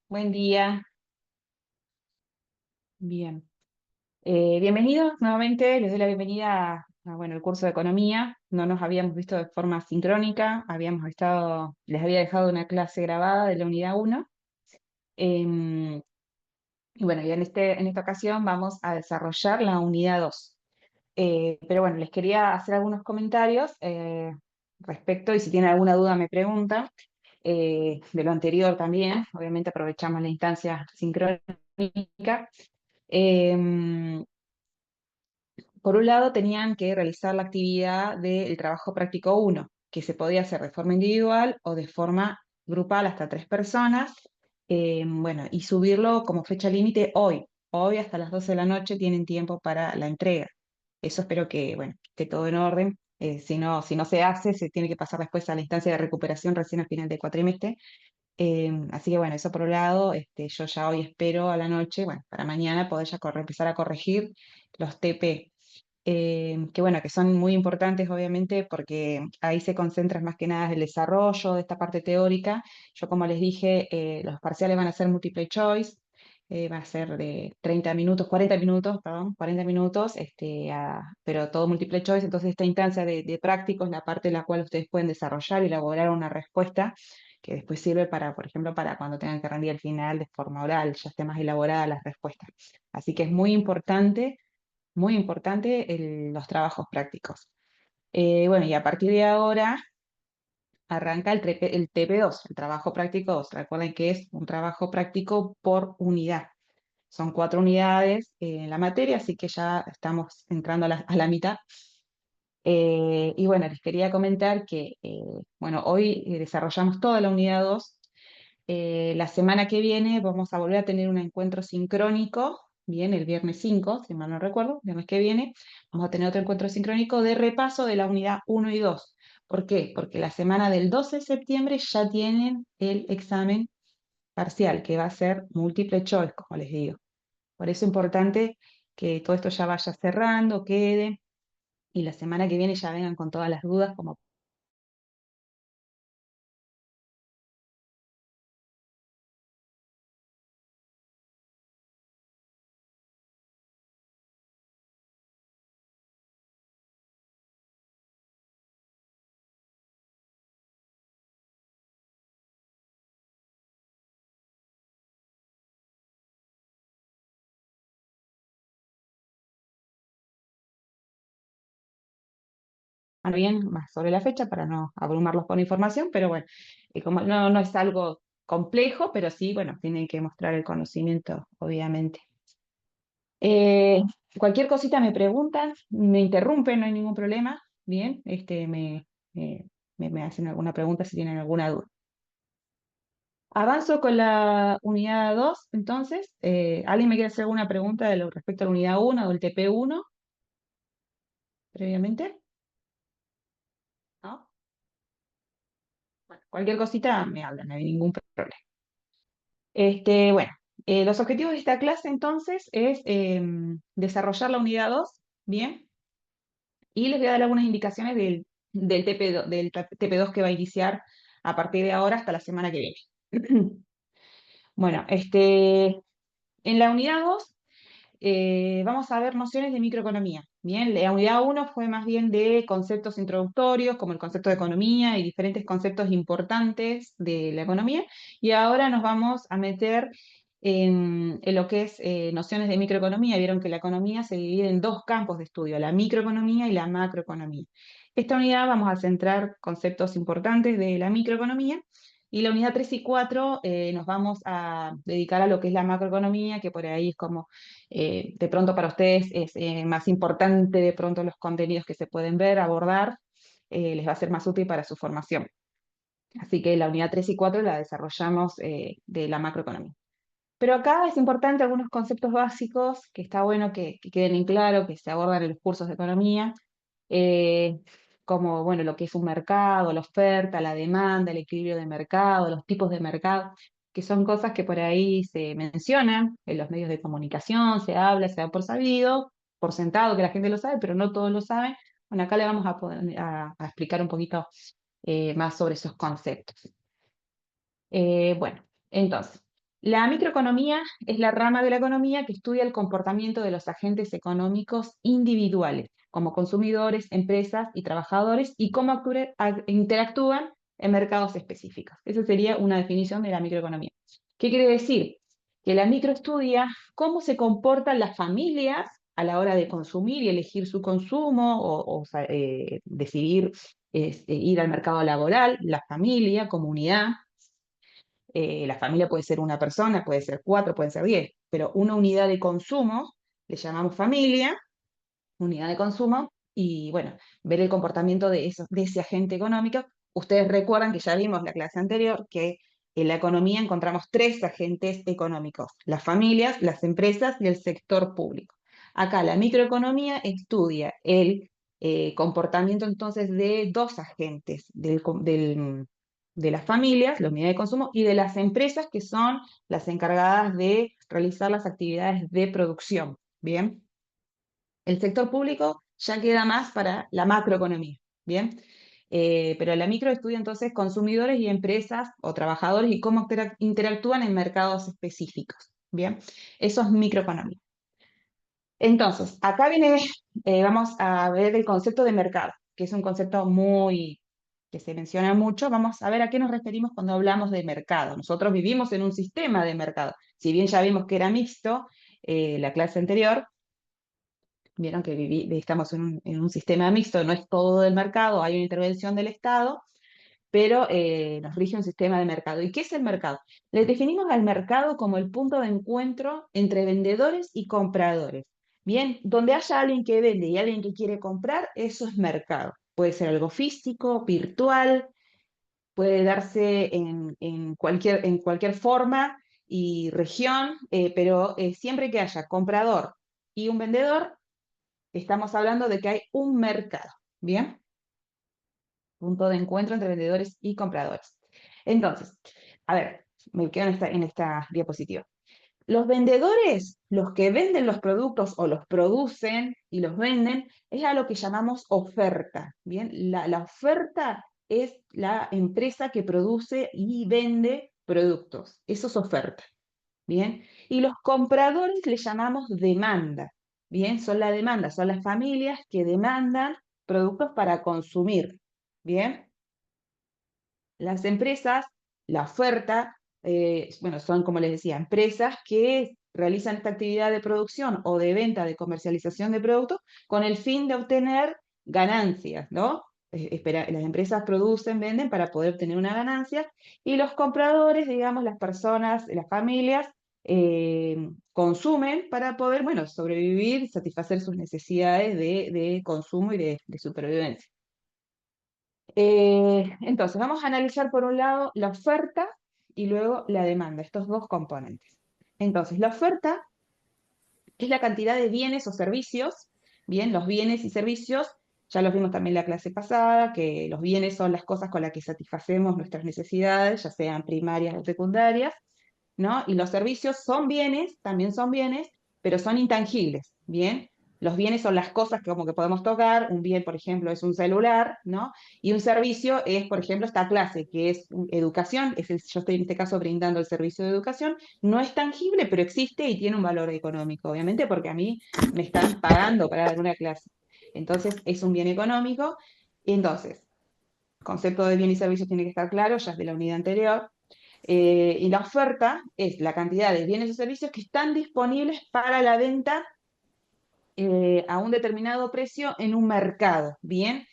Buen día. Bien. Bienvenidos nuevamente. Les doy la bienvenida bueno, el curso de economía. No nos habíamos visto de forma sincrónica. Les había dejado una clase grabada de la unidad 1. Em, y bueno, en esta ocasión vamos a desarrollar la unidad 2. Pero bueno, les quería hacer algunos comentarios respecto, y si tienen alguna duda me preguntan, de lo anterior también. Obviamente aprovechamos la instancia sincrónica. Em, por un lado, tenían que realizar la actividad del trabajo práctico 1, que se podía hacer de forma individual o de forma grupal hasta 3 personas, bueno, y subirlo como fecha límite hoy. Hoy hasta las 12 de la noche tienen tiempo para la entrega. Eso espero que, bueno, esté todo en orden. Si no se hace, se tiene que pasar después a la instancia de recuperación recién al final del cuatrimestre. Así que bueno, eso por un lado, yo ya hoy espero a la noche, bueno, para mañana poder ya empezar a corregir los TP, que bueno, que son muy importantes obviamente porque ahí se concentra más que nada el desarrollo de esta parte teórica. Yo como les dije, los parciales van a ser multiple choice, va a ser de 30 minutos, 40 minutos, perdón, 40 minutos, pero todo multiple choice. Entonces esta instancia de práctico es la parte en la cual ustedes pueden desarrollar y elaborar una respuesta que después sirve para, por ejemplo, para cuando tengan que rendir al final de forma oral, ya esté más elaborada las respuestas. Así que es muy importante los trabajos prácticos. Bueno, y a partir de ahora arranca el TP2, el trabajo práctico 2. Recuerden que es un trabajo práctico por unidad. Son 4 unidades en la materia, así que ya estamos entrando a la mitad. Y bueno, les quería comentar que, bueno, hoy desarrollamos toda la unidad 2. La semana que viene vamos a volver a tener un encuentro sincrónico, bien, el viernes 5, si mal no recuerdo, viernes que viene, vamos a tener otro encuentro sincrónico de repaso de la unidad 1 y 2. ¿Por qué? Porque la semana del 12 de septiembre ya tienen el examen parcial, que va a ser múltiple choice, como les digo. Por eso es importante que todo esto ya vaya cerrando, quede, y la semana que viene ya vengan con todas las dudas, como bien más sobre la fecha para no abrumarlos con información, pero bueno, como no es algo complejo, pero sí, bueno, tienen que mostrar el conocimiento, obviamente. Eh, Cualquier cosita me preguntan, me interrumpen, no hay ningún problema. Bien, me, me hacen alguna pregunta si tienen alguna duda. Avanzo con la unidad 2, entonces. ¿Alguien me quiere hacer alguna pregunta respecto a la unidad 1 o el TP1 previamente? ¿No? Bueno, cualquier cosita me hablan, no hay ningún problema. Bueno, los objetivos de esta clase entonces es desarrollar la unidad 2, bien, y les voy a dar algunas indicaciones del TP2 que va a iniciar a partir de ahora hasta la semana que viene. Bueno, en la unidad 2 vamos a ver nociones de microeconomía. Bien, la unidad 1 fue más bien de conceptos introductorios, como el concepto de economía y diferentes conceptos importantes de la economía, y ahora nos vamos a meter en lo que es nociones de microeconomía. Vieron que la economía se divide en dos campos de estudio, la microeconomía y la macroeconomía. Esta unidad vamos a centrar conceptos importantes de la microeconomía, y la unidad 3 y 4 nos vamos a dedicar a lo que es la macroeconomía, que por ahí es como de pronto para ustedes es más importante de pronto los contenidos que se pueden ver, abordar, les va a ser más útil para su formación. Así que la unidad 3 y 4 la desarrollamos de la macroeconomía. Pero acá es importante algunos conceptos básicos que está bueno que queden en claro, que se abordan en los cursos de economía, eh, como bueno, lo que es un mercado, la oferta, la demanda, el equilibrio de mercado, los tipos de mercado, que son cosas que por ahí se mencionan en los medios de comunicación, se habla, se da por sabido, por sentado que la gente lo sabe, pero no todos lo saben. Bueno, acá le vamos a explicar un poquito más sobre esos conceptos. Bueno, entonces, La microeconomía es la rama de la economía que estudia el comportamiento de los agentes económicos individuales, como consumidores, empresas y trabajadores, y cómo interactúan en mercados específicos. Esa sería una definición de la microeconomía. ¿Qué quiere decir? Que la micro estudia cómo se comportan las familias a la hora de consumir y elegir su consumo o decidir ir al mercado laboral, la familia, comunidad. La familia puede ser una persona, puede ser cuatro, pueden ser 10, pero una unidad de consumo le llamamos familia, unidad de consumo, y bueno, ver el comportamiento de ese agente económico. Ustedes recuerdan que ya vimos la clase anterior que en la economía encontramos tres agentes económicos: las familias, las empresas y el sector público. Acá la microeconomía estudia el comportamiento entonces de dos agentes, de las familias, la unidad de consumo, y de las empresas, que son las encargadas de realizar las actividades de producción. Bien, el sector público ya queda más para la macroeconomía, ¿bien? Pero la micro estudia entonces consumidores y empresas o trabajadores y cómo interactúan en mercados específicos, ¿bien? Eso es microeconomía. Entonces, acá viene, vamos a ver el concepto de mercado, que es un concepto que se menciona mucho. Vamos a ver a qué nos referimos cuando hablamos de mercado. Nosotros vivimos en un sistema de mercado. Si bien ya vimos que era mixto, la clase anterior, vieron que estamos en un sistema mixto, no es todo del mercado, hay una intervención del Estado, pero nos rige un sistema de mercado. ¿Y qué es el mercado? Le definimos al mercado como el punto de encuentro entre vendedores y compradores. Bien, donde haya alguien que vende y alguien que quiere comprar, eso es mercado. Puede ser algo físico, virtual, puede darse en cualquier forma y región, pero siempre que haya comprador y un vendedor, estamos hablando de que hay un mercado, ¿bien? Punto de encuentro entre vendedores y compradores. Entonces, a ver, me quedo en esta diapositiva. Los vendedores, los que venden los productos o los producen y los venden, es a lo que llamamos oferta, ¿bien? La oferta es la empresa que produce y vende productos. Eso es oferta. ¿Bien? Y los compradores le llamamos demanda, ¿bien? Son la demanda, son las familias que demandan productos para consumir, ¿bien? Las empresas, la oferta, bueno, son, como les decía, empresas que realizan esta actividad de producción o de venta, de comercialización de productos con el fin de obtener ganancias, ¿no? Las empresas producen, venden para poder obtener una ganancia, y los compradores, digamos, las personas, las familias, consumen para poder, bueno, sobrevivir, satisfacer sus necesidades de consumo y de supervivencia. Entonces, vamos a analizar por un lado la oferta y luego la demanda, estos dos componentes. Entonces, la oferta es la cantidad de bienes o servicios. Bien, los bienes y servicios, ya los vimos también en la clase pasada, que los bienes son las cosas con las que satisfacemos nuestras necesidades, ya sean primarias o secundarias, ¿no? Y los servicios son bienes, también son bienes, pero son intangibles, ¿bien? Los bienes son las cosas que como que podemos tocar. Un bien, por ejemplo, es un celular, ¿no? Y un servicio es, por ejemplo, esta clase, que es educación. Yo estoy en este caso brindando el servicio de educación. No es tangible, pero existe y tiene un valor económico, obviamente, porque a mí me están pagando para dar una clase. Entonces, es un bien económico. Entonces, el concepto de bien y servicio tiene que estar claro, ya es de la unidad anterior. Y la oferta es la cantidad de bienes y servicios que están disponibles para la venta a un determinado precio en un mercado. Bien,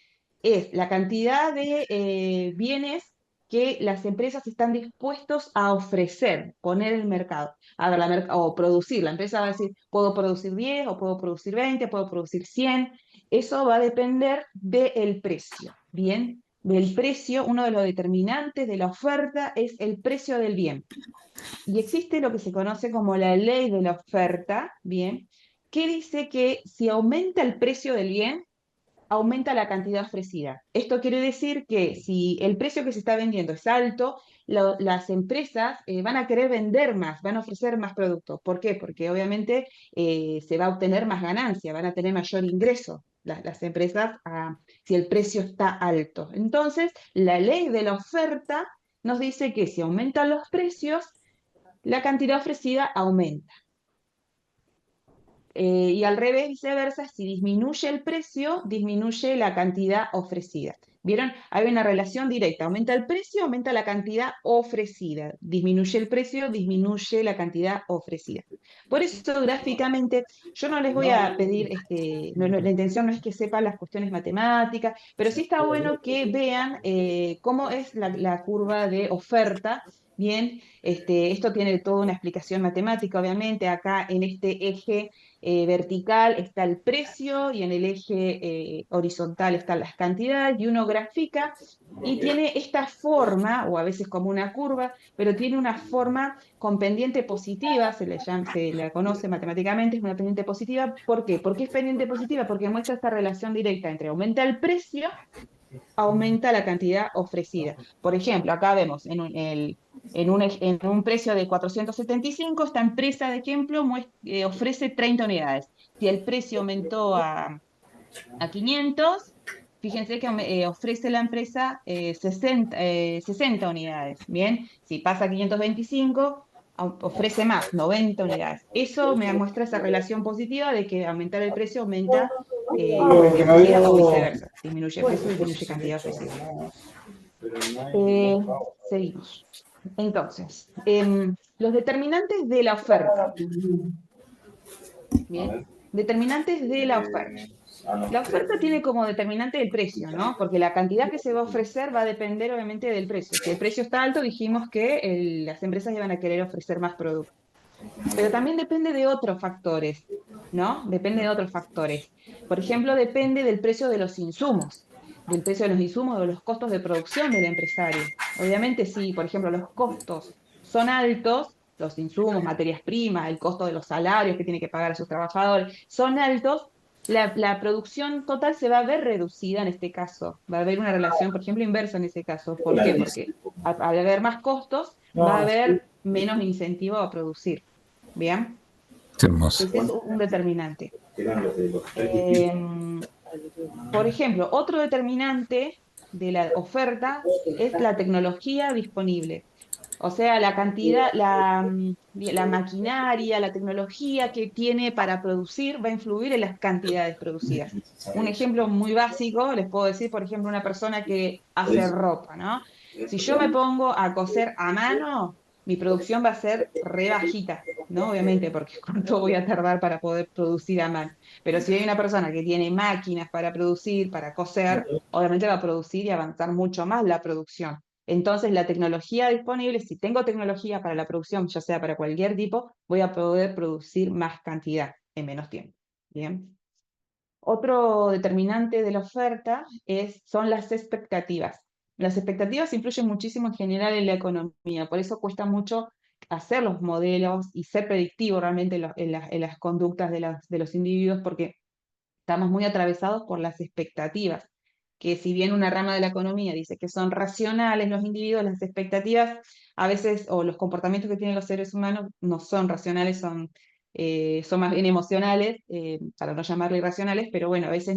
es la cantidad de bienes que las empresas están dispuestos a ofrecer, poner en el mercado, a ver, o producir. La empresa va a decir, puedo producir 10, o puedo producir 20, puedo producir 100. Eso va a depender del precio. Bien, del precio, uno de los determinantes de la oferta es el precio del bien. Y existe lo que se conoce como la ley de la oferta, ¿bien? Que dice que si aumenta el precio del bien, aumenta la cantidad ofrecida. Esto quiere decir que si el precio que se está vendiendo es alto, las empresas van a querer vender más, van a ofrecer más productos. ¿Por qué? Porque obviamente se va a obtener más ganancia, van a tener mayor ingreso las empresas si el precio está alto. Entonces, la ley de la oferta nos dice que si aumentan los precios, la cantidad ofrecida aumenta. Y al revés, viceversa, si disminuye el precio, disminuye la cantidad ofrecida. ¿Vieron? Hay una relación directa. Aumenta el precio, aumenta la cantidad ofrecida. Disminuye el precio, disminuye la cantidad ofrecida. Por eso, gráficamente, yo no les voy a pedir, la intención no es que sepan las cuestiones matemáticas, pero sí está bueno que vean cómo es la curva de oferta. Bien, esto tiene toda una explicación matemática, obviamente. Acá en este eje vertical está el precio y en el eje horizontal están las cantidades, y uno grafica y tiene esta forma, o a veces como una curva, pero tiene una forma con pendiente positiva, se la conoce matemáticamente, es una pendiente positiva. ¿Por qué? ¿Por qué es pendiente positiva? Porque muestra esta relación directa entre aumenta el precio, aumenta la cantidad ofrecida. Por ejemplo, acá vemos en un precio de 475, esta empresa, de ejemplo, ofrece 30 unidades. Si el precio aumentó a 500, fíjense que ofrece la empresa 60 unidades. Bien, si pasa a 525, ofrece más, 90 unidades. Eso me muestra esa relación positiva de que aumentar el precio aumenta cantidad ofrecida, o viceversa, disminuye el precio, disminuye cantidad ofrecida. Eh, Seguimos. Entonces, los determinantes de la oferta. Bien, determinantes de la oferta. La oferta tiene como determinante el precio, ¿no? Porque la cantidad que se va a ofrecer va a depender obviamente del precio. Si el precio está alto, dijimos que las empresas iban a querer ofrecer más productos. Pero también depende de otros factores, ¿no? Depende de otros factores. Por ejemplo, depende del precio de los insumos, del precio de los insumos, de los costos de producción del empresario. Obviamente, si, por ejemplo, los costos son altos, los insumos, materias primas, el costo de los salarios que tiene que pagar a sus trabajadores, son altos, la producción total se va a ver reducida en este caso. Va a haber una relación, por ejemplo, inversa en ese caso. ¿Por qué? Porque al haber más costos, va a haber menos incentivo a producir. Bien, Qué hermoso. ese es un determinante. Eh, por ejemplo, otro determinante de la oferta es la tecnología disponible. O sea, la cantidad, la maquinaria, la tecnología que tiene para producir va a influir en las cantidades producidas. Un ejemplo muy básico, les puedo decir, por ejemplo, una persona que hace ropa, ¿no? Si yo me pongo a coser a mano, mi producción va a ser re bajita, ¿no? Obviamente, porque cuánto voy a tardar para poder producir a mano. Pero si hay una persona que tiene máquinas para producir, para coser, obviamente va a producir y avanzar mucho más la producción. Entonces, la tecnología disponible, si tengo tecnología para la producción, ya sea para cualquier tipo, voy a poder producir más cantidad en menos tiempo. Bien. Otro determinante de la oferta son las expectativas. Las expectativas influyen muchísimo en general en la economía, por eso cuesta mucho hacer los modelos y ser predictivo realmente en las conductas de los individuos, porque estamos muy atravesados por las expectativas, que si bien una rama de la economía dice que son racionales los individuos, las expectativas a veces, o los comportamientos que tienen los seres humanos, no son racionales, son más bien emocionales, para no llamarle irracionales, pero bueno, a veces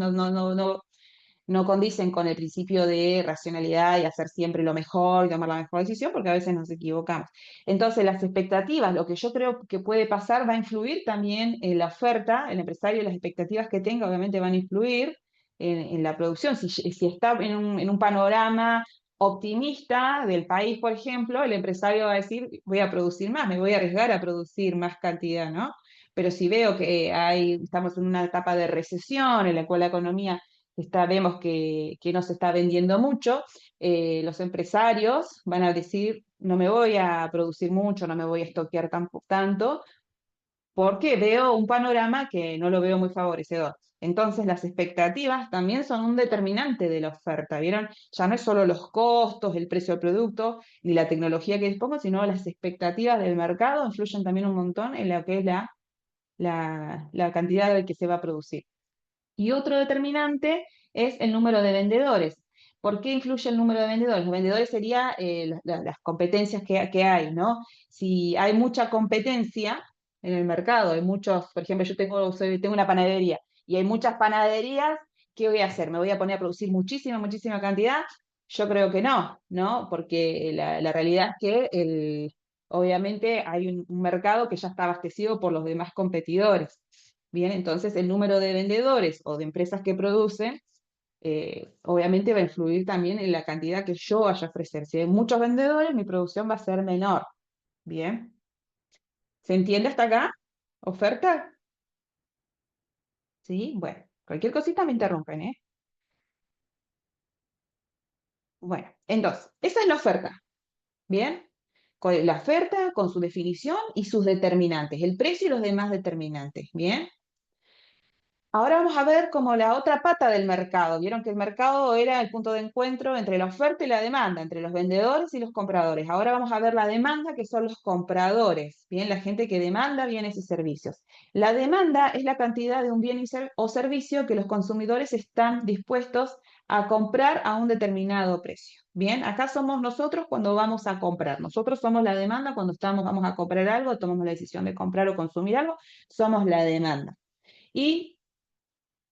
no condicen con el principio de racionalidad y hacer siempre lo mejor y tomar la mejor decisión, porque a veces nos equivocamos. Entonces, las expectativas, lo que yo creo que puede pasar, va a influir también en la oferta, el empresario, las expectativas que tenga, obviamente van a influir en la producción. Si está en un panorama optimista del país, por ejemplo, el empresario va a decir, voy a producir más, me voy a arriesgar a producir más cantidad, ¿no? Pero si veo que estamos en una etapa de recesión en la cual la economía vemos que no se está vendiendo mucho, los empresarios van a decir, no me voy a producir mucho, no me voy a estoquear tanto, porque veo un panorama que no lo veo muy favorecedor. Entonces, las expectativas también son un determinante de la oferta, ¿vieron? Ya no es solo los costos, el precio del producto, ni la tecnología que dispongo, sino las expectativas del mercado influyen también un montón en lo que es la cantidad de que se va a producir. Y otro determinante es el número de vendedores. ¿Por qué influye el número de vendedores? Los vendedores serían las competencias que hay, ¿no? Si hay mucha competencia en el mercado, hay muchos, por ejemplo, tengo una panadería y hay muchas panaderías, ¿qué voy a hacer? ¿Me voy a poner a producir muchísima cantidad? Yo creo que no, ¿no? Porque la realidad es que obviamente hay un mercado que ya está abastecido por los demás competidores. Bien, entonces el número de vendedores o de empresas que producen, obviamente va a influir también en la cantidad que yo vaya a ofrecer. Si hay muchos vendedores, mi producción va a ser menor. Bien, ¿se entiende hasta acá? ¿Oferta? Sí, bueno, cualquier cosita me interrumpen, ¿eh? Bueno, entonces, esa es la oferta. Bien, con la oferta, con su definición y sus determinantes, el precio y los demás determinantes. Bien. Ahora vamos a ver como la otra pata del mercado. Vieron que el mercado era el punto de encuentro entre la oferta y la demanda, entre los vendedores y los compradores. Ahora vamos a ver la demanda, que son los compradores, bien, la gente que demanda bienes y servicios. La demanda es la cantidad de un bien o servicio que los consumidores están dispuestos a comprar a un determinado precio. Bien, acá somos nosotros cuando vamos a comprar. Nosotros somos la demanda cuando vamos a comprar algo, tomamos la decisión de comprar o consumir algo, somos la demanda. Y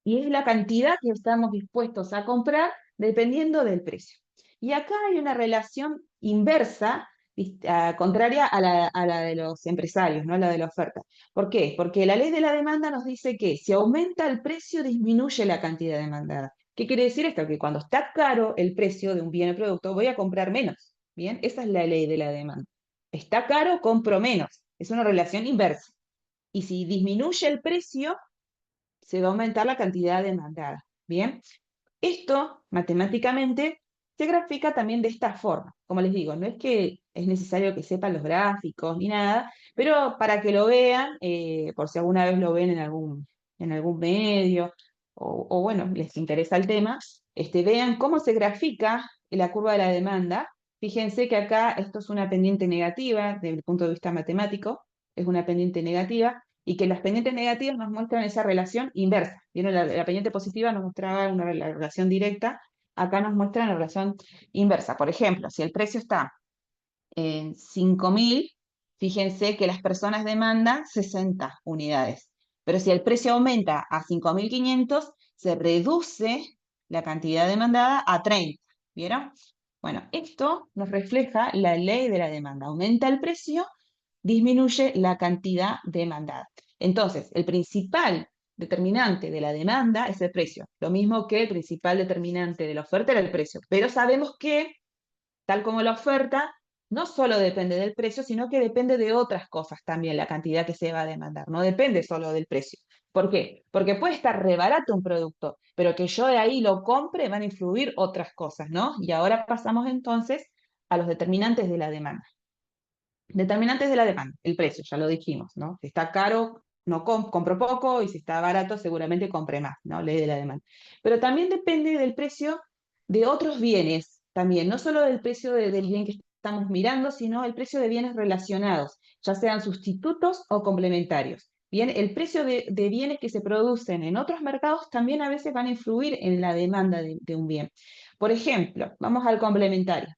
es la cantidad que estamos dispuestos a comprar dependiendo del precio. Y acá hay una relación inversa, contraria a la de los empresarios, no a la de la oferta. ¿Por qué? Porque la ley de la demanda nos dice que si aumenta el precio, disminuye la cantidad demandada. ¿Qué quiere decir esto? Que cuando está caro el precio de un bien o producto, voy a comprar menos. Bien, esa es la ley de la demanda. Está caro, compro menos. Es una relación inversa. Y si disminuye el precio, se va a aumentar la cantidad demandada. Bien, esto matemáticamente se grafica también de esta forma. Como les digo, no es que es necesario que sepan los gráficos ni nada, pero para que lo vean, por si alguna vez lo ven en algún medio o bueno, les interesa el tema, vean cómo se grafica la curva de la demanda. Fíjense que acá esto es una pendiente negativa desde el punto de vista matemático, es una pendiente negativa, y que las pendientes negativas nos muestran esa relación inversa. ¿Vieron? La pendiente positiva nos mostraba la relación directa, acá nos muestra la relación inversa. Por ejemplo, si el precio está en 5.000, fíjense que las personas demandan 60 unidades. Pero si el precio aumenta a 5.500, se reduce la cantidad demandada a 30. ¿Vieron? Bueno, esto nos refleja la ley de la demanda. Aumenta el precio, disminuye la cantidad demandada. Entonces, el principal determinante de la demanda es el precio, lo mismo que el principal determinante de la oferta era el precio, pero sabemos que, tal como la oferta, no solo depende del precio, sino que depende de otras cosas también, la cantidad que se va a demandar, no depende solo del precio. ¿Por qué? Porque puede estar re barato un producto, pero que yo de ahí lo compre, van a influir otras cosas, ¿no? Y ahora pasamos entonces a los determinantes de la demanda. Determinantes de la demanda, el precio, ya lo dijimos, ¿no? Si está caro, no compro poco, y si está barato, seguramente compre más, ¿no? Ley de la demanda. Pero también depende del precio de otros bienes, también, no solo del precio del bien que estamos mirando, sino el precio de bienes relacionados, ya sean sustitutos o complementarios. Bien, el precio de bienes que se producen en otros mercados también a veces van a influir en la demanda de un bien. Por ejemplo, vamos al complementario.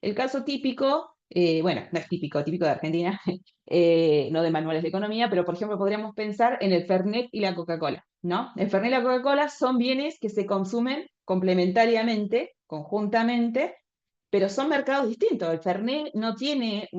El caso típico, bueno, no es típico, típico de Argentina, no de manuales de economía, pero por ejemplo podríamos pensar en el Fernet y la Coca-Cola, ¿no? El Fernet y la Coca-Cola son bienes que se consumen complementariamente, conjuntamente, pero son mercados distintos. El Fernet no tiene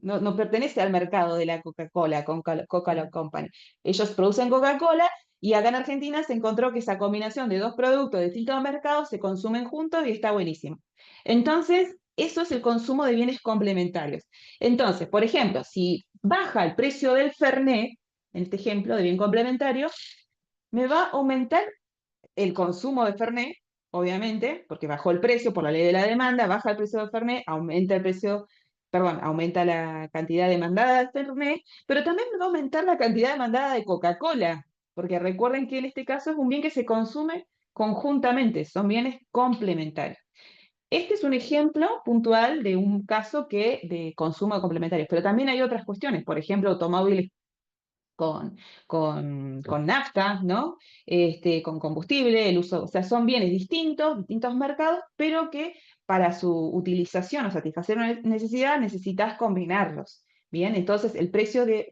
no pertenece al mercado de la Coca-Cola, Coca-Cola Company. Ellos producen Coca-Cola y acá en Argentina se encontró que esa combinación de dos productos de distintos mercados se consumen juntos y está buenísimo. Entonces, eso es el consumo de bienes complementarios. Entonces, por ejemplo, si baja el precio del Fernet, en este ejemplo de bien complementario, me va a aumentar el consumo de Fernet, obviamente, porque bajó el precio por la ley de la demanda, baja el precio de Fernet, aumenta el precio, perdón, aumenta la cantidad demandada de Fernet, pero también me va a aumentar la cantidad demandada de Coca-Cola, porque recuerden que en este caso es un bien que se consume conjuntamente, son bienes complementarios. Este es un ejemplo puntual de un caso de consumo de complementarios, pero también hay otras cuestiones, por ejemplo, automóviles con, con nafta, ¿no? Con combustible, el uso, o sea, son bienes distintos, distintos mercados, pero que para su utilización o satisfacer una necesidad necesitas combinarlos. Bien, entonces el precio de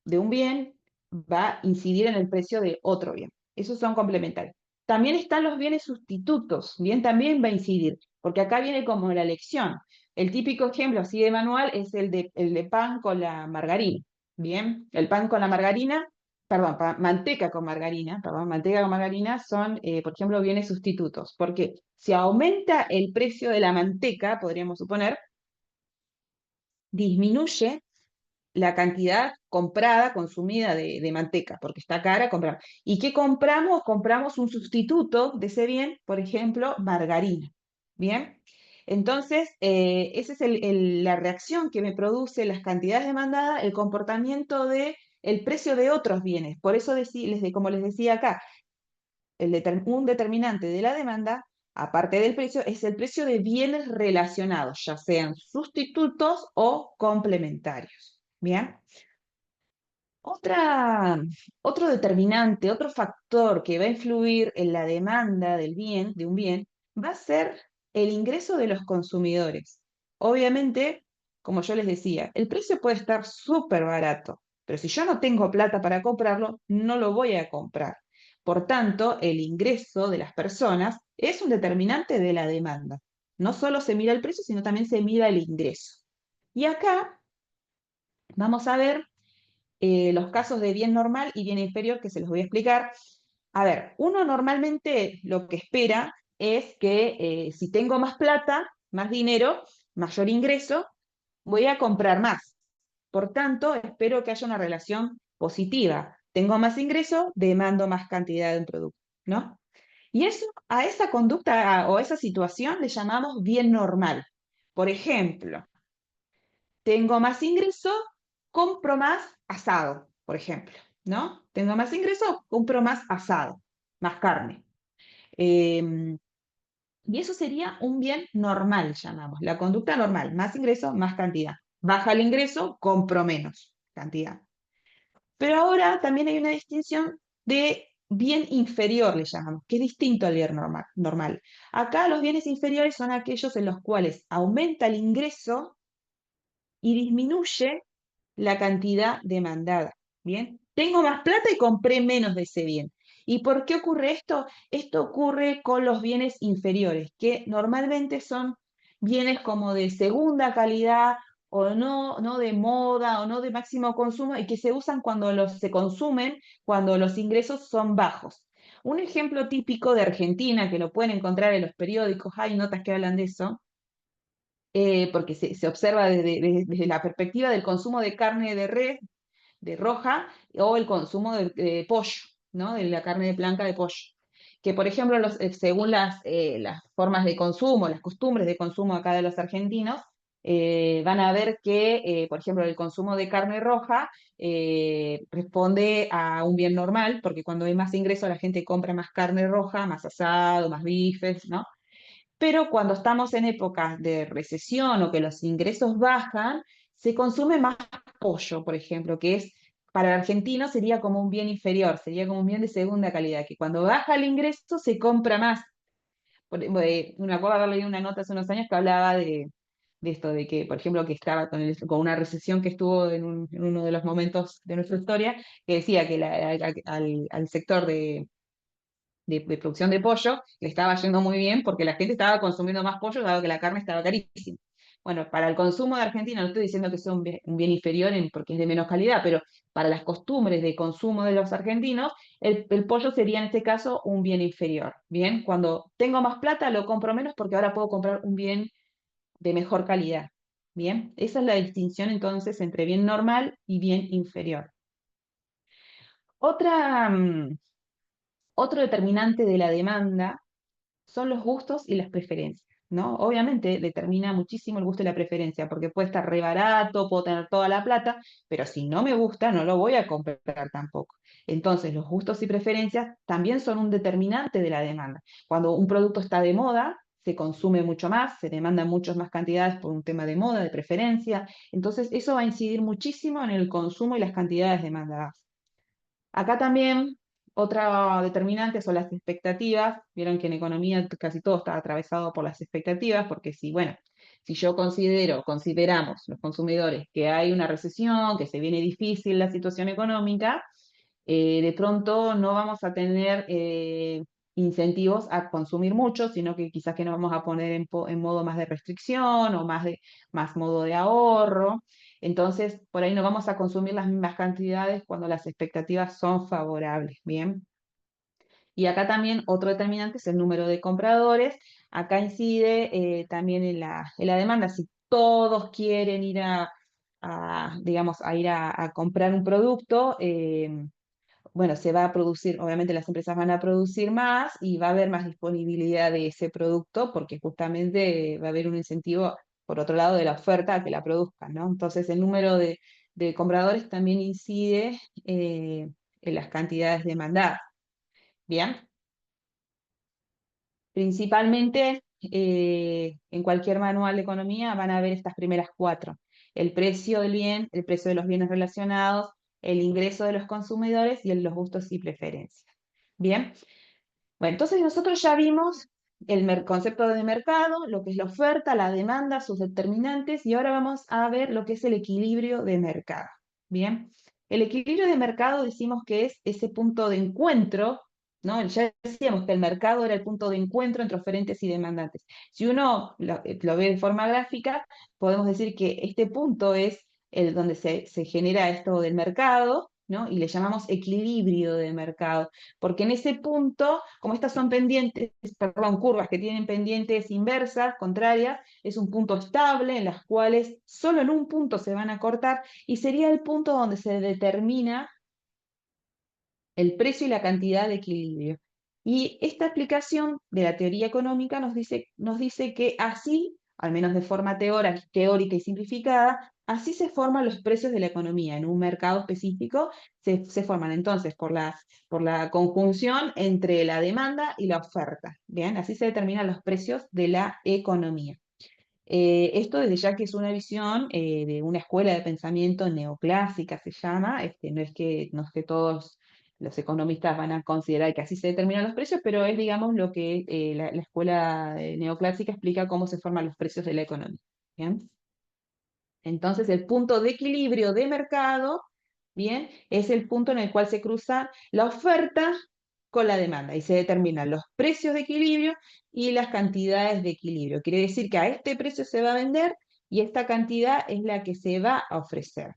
de un bien, va a incidir en el precio de otro bien. Esos son complementarios. También están los bienes sustitutos, bien, también va a incidir, porque acá viene como la elección. El típico ejemplo así de manual es el de pan con la margarina. Bien, el pan con la margarina, perdón, manteca con margarina, perdón, manteca con margarina son, por ejemplo, bienes sustitutos, porque si aumenta el precio de la manteca, podríamos suponer, disminuye la cantidad comprada, consumida de manteca, porque está cara comprar. ¿Y qué compramos? Compramos un sustituto de ese bien, por ejemplo, margarina. ¿Bien? Entonces, esa es la reacción que me produce las cantidades demandadas, el comportamiento de el precio de otros bienes. Por eso, como les decía acá, un determinante de la demanda, aparte del precio, es el precio de bienes relacionados, ya sean sustitutos o complementarios. ¿Bien? Otra, otro determinante, otro factor que va a influir en la demanda del bien, de un bien, va a ser el ingreso de los consumidores. Obviamente, como yo les decía, el precio puede estar súper barato, pero si yo no tengo plata para comprarlo, no lo voy a comprar. Por tanto, el ingreso de las personas es un determinante de la demanda. No solo se mira el precio, sino también se mira el ingreso. Y acá vamos a ver los casos de bien normal y bien inferior que se los voy a explicar. A ver, uno normalmente lo que espera es que si tengo más plata, más dinero, mayor ingreso, voy a comprar más. Por tanto, espero que haya una relación positiva. Tengo más ingreso, demando más cantidad de un producto, ¿no? Y eso, a esa conducta o a esa situación le llamamos bien normal. Por ejemplo, tengo más ingreso, compro más asado, por ejemplo, ¿no? Tengo más ingreso, compro más asado, más carne. Eh, y eso sería un bien normal, llamamos, la conducta normal, más ingreso, más cantidad. Baja el ingreso, compro menos cantidad. Pero ahora también hay una distinción de bien inferior, le llamamos, que es distinto al bien normal. Acá los bienes inferiores son aquellos en los cuales aumenta el ingreso y disminuye la cantidad demandada. Bien, tengo más plata y compré menos de ese bien. ¿Y por qué ocurre esto? Esto ocurre con los bienes inferiores, que normalmente son bienes como de segunda calidad o no de moda o no de máximo consumo y que se usan cuando se consumen, cuando los ingresos son bajos. Un ejemplo típico de Argentina, que lo pueden encontrar en los periódicos, hay notas que hablan de eso, porque se observa desde la perspectiva del consumo de carne de res, de roja, o el consumo de pollo, ¿no? De la carne blanca de pollo. Que, por ejemplo, según las formas de consumo, las costumbres de consumo acá de los argentinos, van a ver que, por ejemplo, el consumo de carne roja responde a un bien normal, porque cuando hay más ingresos la gente compra más carne roja, más asado, más bifes, ¿no? Pero cuando estamos en épocas de recesión o que los ingresos bajan, se consume más pollo, por ejemplo, que es para el argentino sería como un bien inferior, sería como un bien de segunda calidad, que cuando baja el ingreso se compra más. Me acuerdo haber leído una nota hace unos años que hablaba de esto, de que, por ejemplo, que estaba con una recesión que estuvo en uno de los momentos de nuestra historia, que decía que al sector de producción de pollo le estaba yendo muy bien porque la gente estaba consumiendo más pollo dado que la carne estaba carísima. Bueno, para el consumo de Argentina, no estoy diciendo que sea un bien inferior porque es de menos calidad, pero para las costumbres de consumo de los argentinos, el pollo sería en este caso un bien inferior. Bien, cuando tengo más plata lo compro menos porque ahora puedo comprar un bien de mejor calidad. Bien, esa es la distinción entonces entre bien normal y bien inferior. Otra, otro determinante de la demanda son los gustos y las preferencias, ¿no? Obviamente determina muchísimo el gusto y la preferencia, porque puede estar re barato, puedo tener toda la plata, pero si no me gusta, no lo voy a comprar tampoco. Entonces, los gustos y preferencias también son un determinante de la demanda. Cuando un producto está de moda, se consume mucho más, se demandan muchas más cantidades por un tema de moda, de preferencia. Entonces, eso va a incidir muchísimo en el consumo y las cantidades demandadas. Acá también otra determinante son las expectativas. Vieron que en economía casi todo está atravesado por las expectativas, porque si, bueno, si yo consideramos los consumidores que hay una recesión, que se viene difícil la situación económica, de pronto no vamos a tener incentivos a consumir mucho, sino que quizás que nos vamos a poner en modo más de restricción o más modo de ahorro. Entonces, por ahí no vamos a consumir las mismas cantidades cuando las expectativas son favorables, ¿bien? Y acá también otro determinante es el número de compradores. Acá incide también en la demanda. Si todos quieren ir digamos, a ir a comprar un producto, bueno, se va a producir, obviamente las empresas van a producir más y va a haber más disponibilidad de ese producto porque justamente va a haber un incentivo, por otro lado, de la oferta a que la produzcan, ¿no? Entonces el número de compradores también incide en las cantidades demandadas. Bien, principalmente en cualquier manual de economía van a ver estas primeras cuatro: el precio del bien, el precio de los bienes relacionados, el ingreso de los consumidores y los gustos y preferencias. Bien, bueno, entonces nosotros ya vimos el concepto de mercado, lo que es la oferta, la demanda, sus determinantes, y ahora vamos a ver lo que es el equilibrio de mercado. Bien, el equilibrio de mercado decimos que es ese punto de encuentro, ¿no? Ya decíamos que el mercado era el punto de encuentro entre oferentes y demandantes. Si uno lo ve de forma gráfica, podemos decir que este punto es el donde se genera esto del mercado, ¿no? Y le llamamos equilibrio de mercado, porque en ese punto, como estas son pendientes, perdón, curvas que tienen pendientes inversas, contrarias, es un punto estable en las cuales solo en un punto se van a cortar y sería el punto donde se determina el precio y la cantidad de equilibrio. Y esta aplicación de la teoría económica nos dice que así, al menos de forma teórica y simplificada, así se forman los precios de la economía. En un mercado específico se forman entonces por la conjunción entre la demanda y la oferta. Bien, así se determinan los precios de la economía. Esto desde ya que es una visión de una escuela de pensamiento neoclásica, se llama. No es que todos los economistas van a considerar que así se determinan los precios, pero es, digamos, lo que la escuela neoclásica explica cómo se forman los precios de la economía. ¿Bien? Entonces, el punto de equilibrio de mercado, bien, es el punto en el cual se cruza la oferta con la demanda y se determinan los precios de equilibrio y las cantidades de equilibrio. Quiere decir que a este precio se va a vender y esta cantidad es la que se va a ofrecer.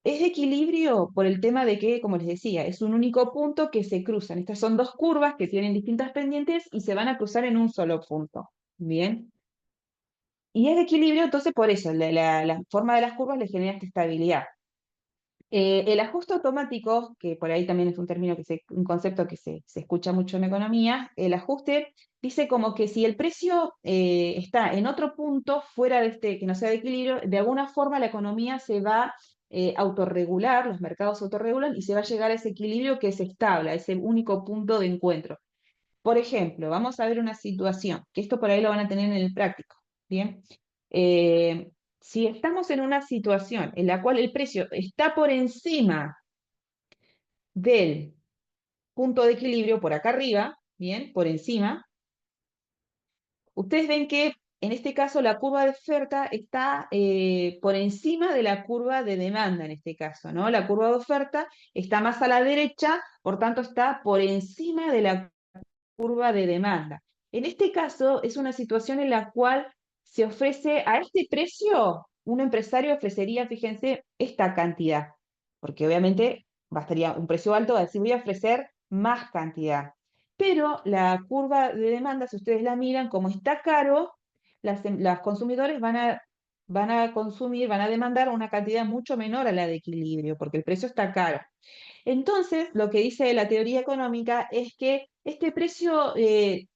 Es de equilibrio por el tema de que, como les decía, es un único punto que se cruzan. Estas son dos curvas que tienen distintas pendientes y se van a cruzar en un solo punto. Bien. Y es de equilibrio, entonces por eso la forma de las curvas le genera esta estabilidad. El ajuste automático, que por ahí también es un término un concepto que se escucha mucho en economía, el ajuste dice como que si el precio está en otro punto fuera de este, que no sea de equilibrio, de alguna forma la economía se va a autorregular, los mercados se autorregulan y se va a llegar a ese equilibrio que es estable, a ese único punto de encuentro. Por ejemplo, vamos a ver una situación, que esto por ahí lo van a tener en el práctico, ¿bien? Eh, si estamos en una situación en la cual el precio está por encima del punto de equilibrio, por acá arriba, ¿bien? Por encima, ustedes ven que en este caso la curva de oferta está por encima de la curva de demanda, en este caso, ¿no? La curva de oferta está más a la derecha, por tanto está por encima de la curva de demanda. En este caso, es una situación en la cual se ofrece a este precio, un empresario ofrecería, fíjense, esta cantidad, porque obviamente bastaría un precio alto, va a decir, voy a ofrecer más cantidad. Pero la curva de demanda, si ustedes la miran, como está caro, las consumidores van a consumir, van a demandar una cantidad mucho menor a la de equilibrio, porque el precio está caro. Entonces, lo que dice la teoría económica es que este precio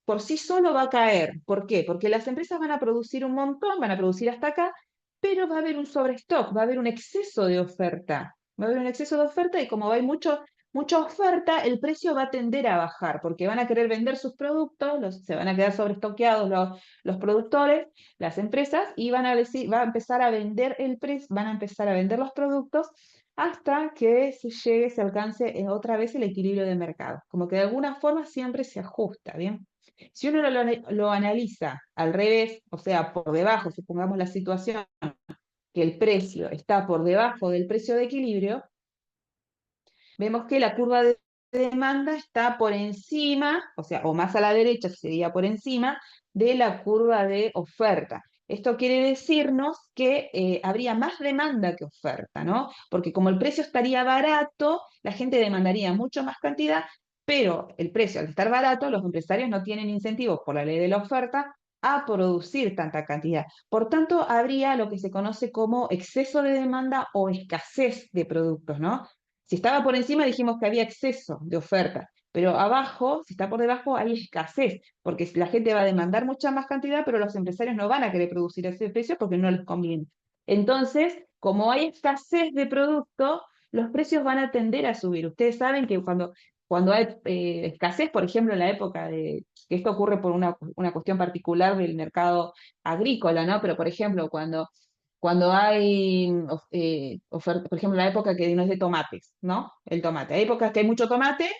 por sí solo va a caer. ¿Por qué? Porque las empresas van a producir un montón, van a producir hasta acá, pero va a haber un sobrestock, va a haber un exceso de oferta. Va a haber un exceso de oferta y como hay mucha oferta, el precio va a tender a bajar porque van a querer vender sus productos, se van a quedar sobrestoqueados los productores, las empresas, y va a empezar a vender van a empezar a vender los productos hasta que se alcance otra vez el equilibrio de mercado. Como que de alguna forma siempre se ajusta, ¿bien? Si uno lo analiza al revés, o sea, por debajo, supongamos la situación que el precio está por debajo del precio de equilibrio, vemos que la curva de demanda está por encima, o sea, o más a la derecha sería por encima de la curva de oferta. Esto quiere decirnos que habría más demanda que oferta, ¿no? Porque como el precio estaría barato, la gente demandaría mucho más cantidad, pero el precio al estar barato, los empresarios no tienen incentivos por la ley de la oferta a producir tanta cantidad. Por tanto, habría lo que se conoce como exceso de demanda o escasez de productos, ¿no? Si estaba por encima, dijimos que había exceso de oferta, pero abajo, si está por debajo, hay escasez, porque la gente va a demandar mucha más cantidad, pero los empresarios no van a querer producir a ese precio porque no les conviene. Entonces, como hay escasez de producto, los precios van a tender a subir. Ustedes saben que cuando hay escasez, por ejemplo, en la época de, que esto ocurre por una cuestión particular del mercado agrícola, ¿no? Pero, por ejemplo, cuando hay oferta, por ejemplo, la época que no es de tomates, ¿no? El tomate. Hay épocas que hay mucho tomate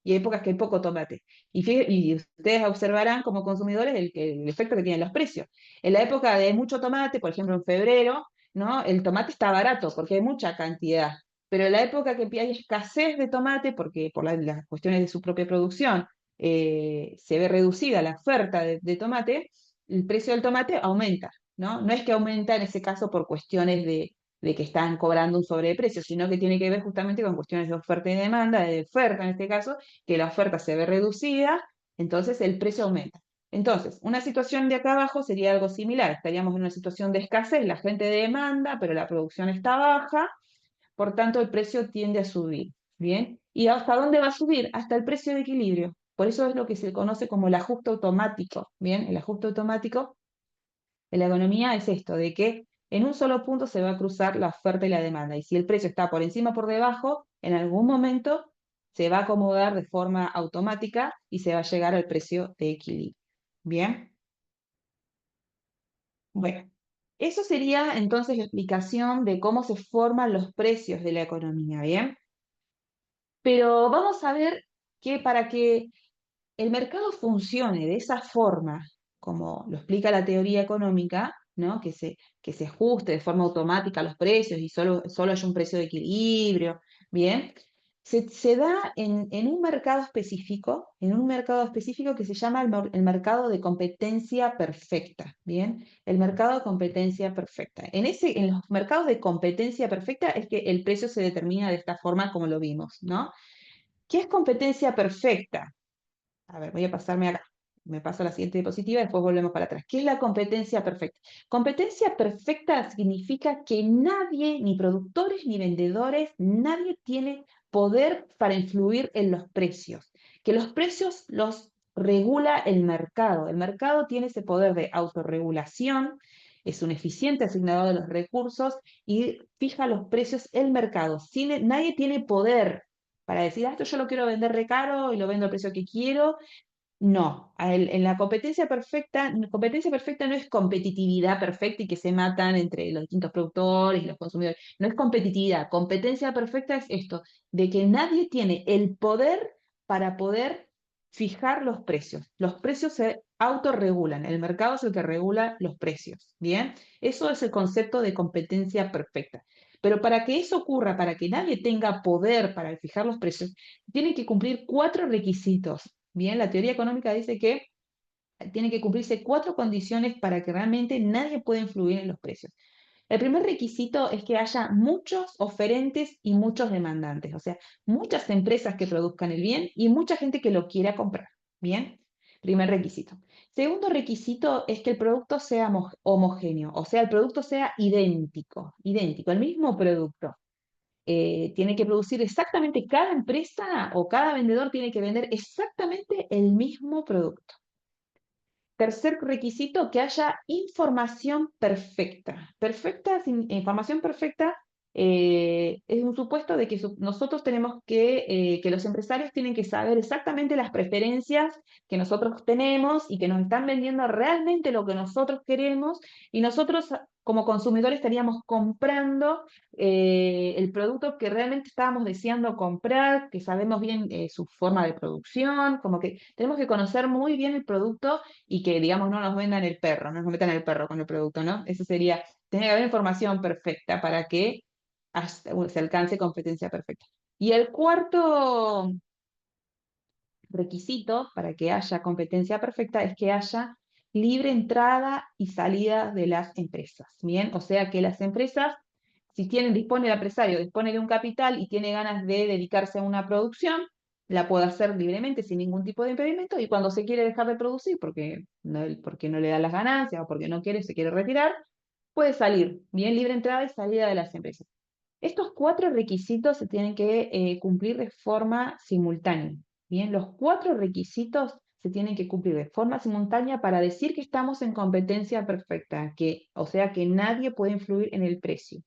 y hay épocas que hay poco tomate. Y ustedes observarán como consumidores el efecto que tienen los precios. En la época de mucho tomate, por ejemplo, en febrero, ¿no? El tomate está barato porque hay mucha cantidad. Pero en la época que hay escasez de tomate, porque por las cuestiones de su propia producción se ve reducida la oferta de tomate, el precio del tomate aumenta. ¿No? No es que aumenta en ese caso por cuestiones de que están cobrando un sobreprecio, sino que tiene que ver justamente con cuestiones de oferta y demanda, de oferta en este caso, que la oferta se ve reducida, entonces el precio aumenta. Entonces, una situación de acá abajo sería algo similar. Estaríamos en una situación de escasez, la gente demanda, pero la producción está baja, por tanto el precio tiende a subir. ¿Bien? ¿Y hasta dónde va a subir? Hasta el precio de equilibrio. Por eso es lo que se conoce como el ajuste automático. ¿Bien? El ajuste automático en la economía es esto, de que en un solo punto se va a cruzar la oferta y la demanda. Y si el precio está por encima o por debajo, en algún momento se va a acomodar de forma automática y se va a llegar al precio de equilibrio. ¿Bien? Bueno, eso sería entonces la explicación de cómo se forman los precios de la economía. ¿Bien? Pero vamos a ver que para que el mercado funcione de esa forma, como lo explica la teoría económica, ¿no? Que se ajuste de forma automática a los precios y solo haya un precio de equilibrio, ¿bien? Se da en un mercado específico que se llama el mercado de competencia perfecta, ¿bien? El mercado de competencia perfecta. En los mercados de competencia perfecta es que el precio se determina de esta forma como lo vimos, ¿no? ¿Qué es competencia perfecta? A ver, voy a pasarme acá. Me paso a la siguiente diapositiva y después volvemos para atrás. ¿Qué es la competencia perfecta? Competencia perfecta significa que nadie, ni productores ni vendedores, nadie tiene poder para influir en los precios. Que los precios los regula el mercado. El mercado tiene ese poder de autorregulación, es un eficiente asignador de los recursos y fija los precios el mercado. Nadie tiene poder para decir, esto yo lo quiero vender re caro y lo vendo al precio que quiero. No, en la competencia perfecta no es competitividad perfecta y que se matan entre los distintos productores y los consumidores. No es competitividad. Competencia perfecta es esto, de que nadie tiene el poder para poder fijar los precios. Los precios se autorregulan. El mercado es el que regula los precios. Bien, eso es el concepto de competencia perfecta. Pero para que eso ocurra, para que nadie tenga poder para fijar los precios, tiene que cumplir cuatro requisitos. Bien, la teoría económica dice que tiene que cumplirse cuatro condiciones para que realmente nadie pueda influir en los precios. El primer requisito es que haya muchos oferentes y muchos demandantes, o sea, muchas empresas que produzcan el bien y mucha gente que lo quiera comprar. Bien, primer requisito. Segundo requisito es que el producto sea homogéneo, o sea, el producto sea idéntico, el mismo producto. Tiene que producir exactamente cada empresa o cada vendedor tiene que vender exactamente el mismo producto. Tercer requisito, que haya información perfecta. Información perfecta es un supuesto de que nosotros tenemos que los empresarios tienen que saber exactamente las preferencias que nosotros tenemos y que nos están vendiendo realmente lo que nosotros queremos y nosotros como consumidores estaríamos comprando el producto que realmente estábamos deseando comprar, que sabemos bien su forma de producción, como que tenemos que conocer muy bien el producto y que, digamos, no nos vendan el perro, no nos metan el perro con el producto, ¿no? Eso sería, tiene que haber información perfecta para que se alcance competencia perfecta. Y el cuarto requisito para que haya competencia perfecta es que haya libre entrada y salida de las empresas. Bien, o sea que las empresas, si dispone el empresario, dispone de un capital y tiene ganas de dedicarse a una producción, la puede hacer libremente sin ningún tipo de impedimento y cuando se quiere dejar de producir porque no le da las ganancias o porque no quiere, se quiere retirar, puede salir. Bien, libre entrada y salida de las empresas. Estos cuatro requisitos se tienen que cumplir de forma simultánea. Bien, los cuatro requisitos se tienen que cumplir de forma simultánea para decir que estamos en competencia perfecta, o sea que nadie puede influir en el precio.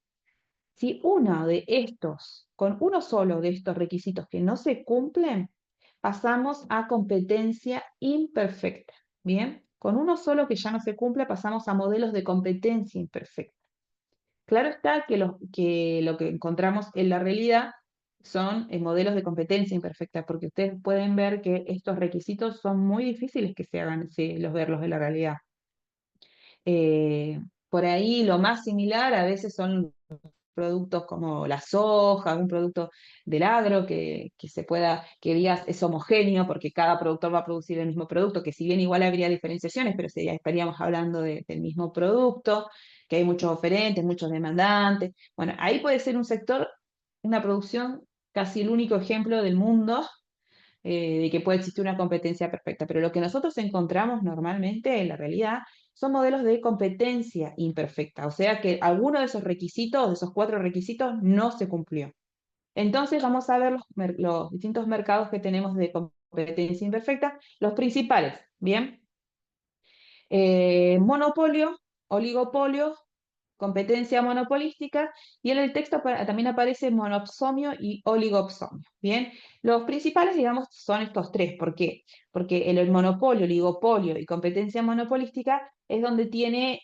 Si con uno solo de estos requisitos que no se cumplen, pasamos a competencia imperfecta. Bien, con uno solo que ya no se cumple, pasamos a modelos de competencia imperfecta. Claro está que lo que encontramos en la realidad son modelos de competencia imperfecta, porque ustedes pueden ver que estos requisitos son muy difíciles que se hagan, los verlos en la realidad. Eh, por ahí lo más similar a veces son productos como la soja, un producto del agro que digas es homogéneo, porque cada productor va a producir el mismo producto, que si bien igual habría diferenciaciones, pero estaríamos hablando del mismo producto, que hay muchos oferentes, muchos demandantes. Bueno, ahí puede ser un sector, una producción, casi el único ejemplo del mundo de que puede existir una competencia perfecta. Pero lo que nosotros encontramos normalmente en la realidad son modelos de competencia imperfecta, o sea que alguno de esos requisitos, de esos cuatro requisitos, no se cumplió. Entonces vamos a ver los distintos mercados que tenemos de competencia imperfecta, los principales, ¿bien? Monopolio, oligopolio, competencia monopolística, y en el texto también aparece monopsomio y oligopsomio. Bien, los principales, digamos, son estos tres. ¿Por qué? Porque el monopolio, oligopolio y competencia monopolística es donde tiene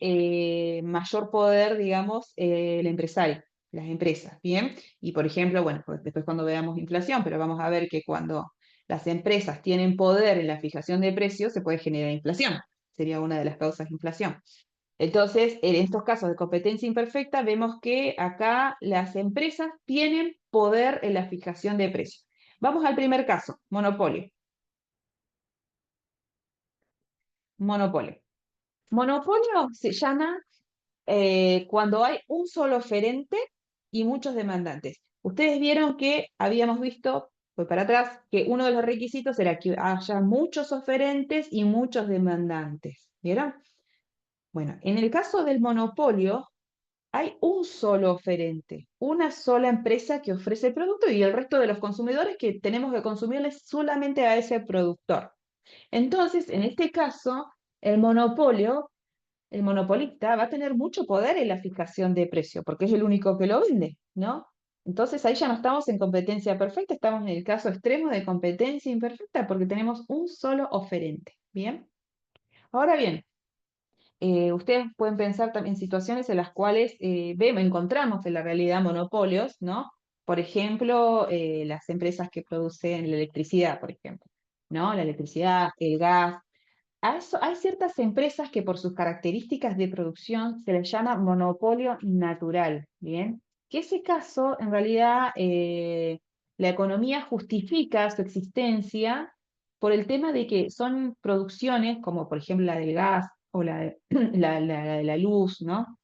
mayor poder, digamos, el empresario, las empresas. Bien, y por ejemplo, bueno, pues después cuando veamos inflación, pero vamos a ver que cuando las empresas tienen poder en la fijación de precios, se puede generar inflación. Sería una de las causas de inflación. Entonces, en estos casos de competencia imperfecta, vemos que acá las empresas tienen poder en la fijación de precios. Vamos al primer caso, monopolio. Monopolio. Monopolio se llama cuando hay un solo oferente y muchos demandantes. Ustedes vieron que habíamos visto, fue para atrás, que uno de los requisitos era que haya muchos oferentes y muchos demandantes. ¿Vieron? Bueno, en el caso del monopolio, hay un solo oferente, una sola empresa que ofrece el producto y el resto de los consumidores que tenemos que consumirles solamente a ese productor. Entonces, en este caso, el monopolista va a tener mucho poder en la fijación de precio, porque es el único que lo vende, ¿no? Entonces ahí ya no estamos en competencia perfecta, estamos en el caso extremo de competencia imperfecta porque tenemos un solo oferente, ¿bien? Ahora bien, ustedes pueden pensar también situaciones en las cuales encontramos en la realidad monopolios, ¿no? Por ejemplo, las empresas que producen la electricidad, por ejemplo, ¿no? La electricidad, el gas. Hay ciertas empresas que por sus características de producción se les llama monopolio natural, ¿bien? Que ese caso, en realidad, la economía justifica su existencia por el tema de que son producciones, como por ejemplo la del gas o la de la luz, ¿no?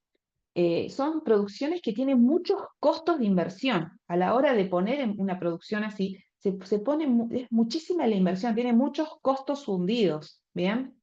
Son producciones que tienen muchos costos de inversión. A la hora de poner en una producción así, se pone, es muchísima la inversión, tiene muchos costos hundidos, ¿bien?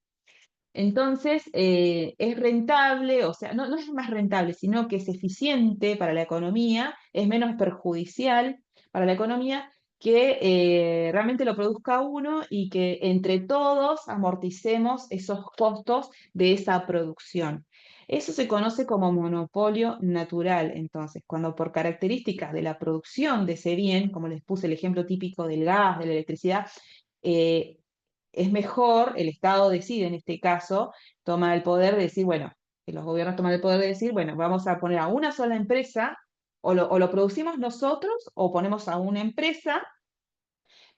Entonces, es rentable, o sea, no es más rentable, sino que es eficiente para la economía, es menos perjudicial para la economía que realmente lo produzca uno y que entre todos amorticemos esos costos de esa producción. Eso se conoce como monopolio natural, entonces, cuando por características de la producción de ese bien, como les puse el ejemplo típico del gas, de la electricidad, eh, es mejor, el Estado decide en este caso, toma el poder de decir, bueno, que los gobiernos toman el poder de decir, bueno, vamos a poner a una sola empresa, o lo producimos nosotros, o ponemos a una empresa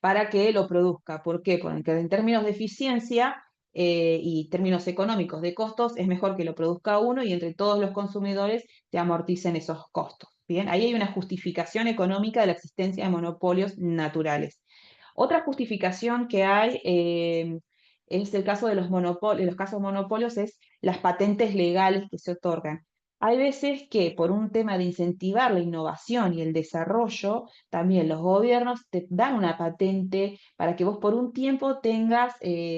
para que lo produzca. ¿Por qué? Porque en términos de eficiencia y términos económicos de costos, es mejor que lo produzca uno y entre todos los consumidores se amorticen esos costos. Bien, ahí hay una justificación económica de la existencia de monopolios naturales. Otra justificación que hay es el caso de los monopolios, los casos monopolios es las patentes legales que se otorgan. Hay veces que por un tema de incentivar la innovación y el desarrollo, también los gobiernos te dan una patente para que vos por un tiempo tengas,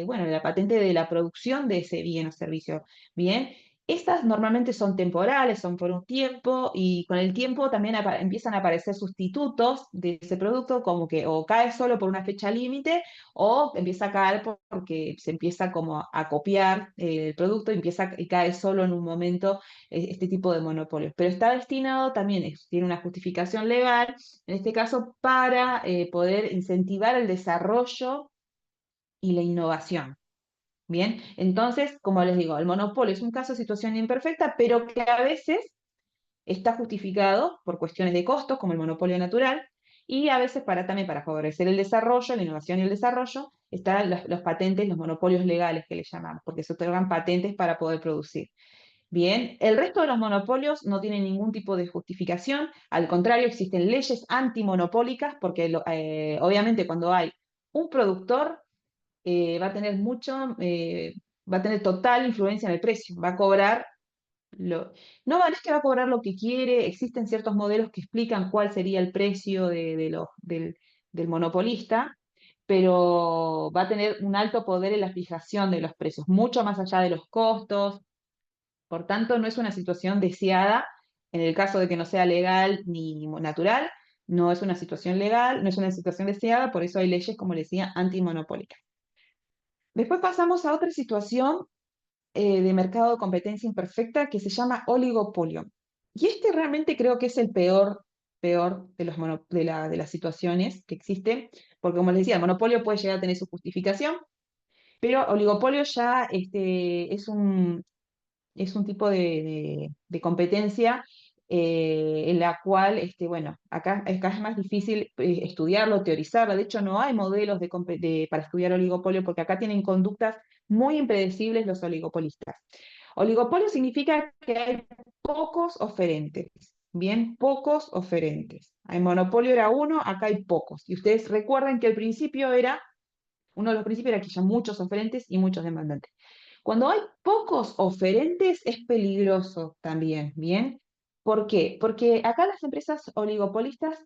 bueno, la patente de la producción de ese bien o servicio. Bien, estas normalmente son temporales, son por un tiempo y con el tiempo también empiezan a aparecer sustitutos de ese producto, como que o cae solo por una fecha límite o empieza a caer porque se empieza como a copiar el producto y empieza y cae solo en un momento este tipo de monopolios. Pero está destinado también, tiene una justificación legal, en este caso para poder incentivar el desarrollo y la innovación. Bien, entonces, como les digo, el monopolio es un caso de situación imperfecta, pero que a veces está justificado por cuestiones de costos, como el monopolio natural, y a veces también para favorecer el desarrollo, la innovación y el desarrollo, están los patentes, los monopolios legales que le llamamos, porque se otorgan patentes para poder producir. Bien, el resto de los monopolios no tienen ningún tipo de justificación, al contrario, existen leyes antimonopólicas, porque obviamente cuando hay un productor va a tener va a tener total influencia en el precio, va a cobrar no es que va a cobrar lo que quiere, existen ciertos modelos que explican cuál sería el precio del monopolista, pero va a tener un alto poder en la fijación de los precios, mucho más allá de los costos, por tanto no es una situación deseada en el caso de que no sea legal ni natural, no es una situación legal, no es una situación deseada, por eso hay leyes, como les decía, antimonopólicas. Después pasamos a otra situación de mercado de competencia imperfecta que se llama oligopolio. Y este realmente creo que es el peor de, de las situaciones que existen, porque como les decía, el monopolio puede llegar a tener su justificación, pero oligopolio ya es un tipo de competencia en la cual, bueno, acá es más difícil estudiarlo, teorizarlo. De hecho, no hay modelos para estudiar oligopolio porque acá tienen conductas muy impredecibles los oligopolistas. Oligopolio significa que hay pocos oferentes, bien, pocos oferentes. El monopolio era uno, acá hay pocos. Y ustedes recuerden que uno de los principios era que haya muchos oferentes y muchos demandantes. Cuando hay pocos oferentes es peligroso también, ¿bien? ¿Por qué? Porque acá las empresas oligopolistas